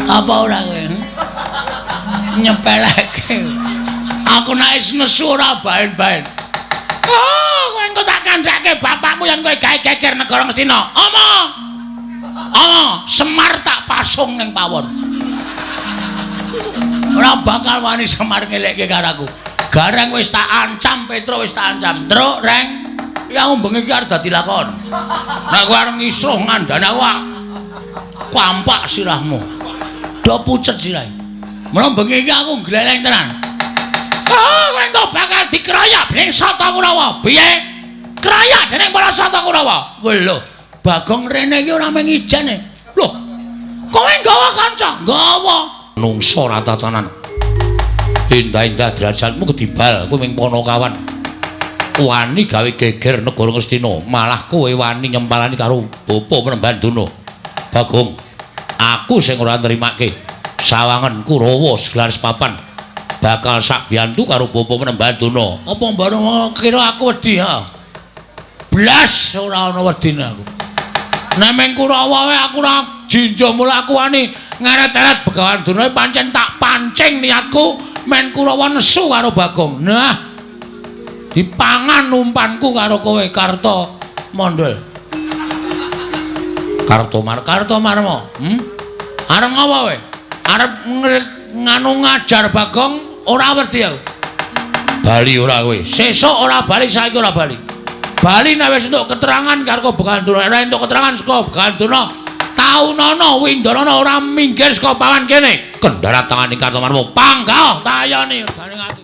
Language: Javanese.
Apa ora kowe? Nyepeleke. Aku nek wis nesu ora baen-baen. Oh, kowe engko tak kandhake bapakmu yen kowe gawe geger negara Ngastina. Semar tak pasung ning pawon. Ora bakal wani Semar ngelekke karo aku. Gareng wis tak ancam, Petro wis tak ancam. Truk, Reng. Ya bengi iki arep dadi lakon. Nek kowe arep ngisuh ngandhane aku kampak sirahmu. Do pucet sirahe. Mula bengi iki aku gleleng tenan. Kowe engko bakal dikeroyok dening Sata Kurawa. Piye? Keroyok dening para Sata Kurawa. Lho, Bagong rene iki ora mung ijane. Lho. Kowe nggawa kanca? Nggawa. Nungso ra tatanan. Indah-indah derajatmu kedibal kowe ming Panakawan. Wani gawe geger negara Ngastina, malah kowe wani nyempalani karo bapa Prembanduna. Bagong, aku sing ora nrimake sawangan Kurawa seglaris papan bakal sak biyantu karo bapa Prembanduna. Apa bareng kira aku wedi ha? Blas ora ana wedine aku. Nek meng Kurawa wae aku ora jinjo mula aku wani ngaret-eret Begawan Durna pancen tak pancing niatku men Kurawa nesu karo Bagong. Nah, dipangan umpanku karo kowe Karta Mondol. Kartomarma. Arep ngapa kowe? Arep nganu ngajar Bagong ora wedi aku. Bali ora kowe. Sesuk ora bali, saiki ora bali. Bali nek wis entuk keterangan karo Begawan Durna, ora entuk keterangan saka Begawan Durna. Taunana Windarana ora minggir saka pawan kene. Kendharat tanganing Kartomarma. Panggawa tayane gane ati.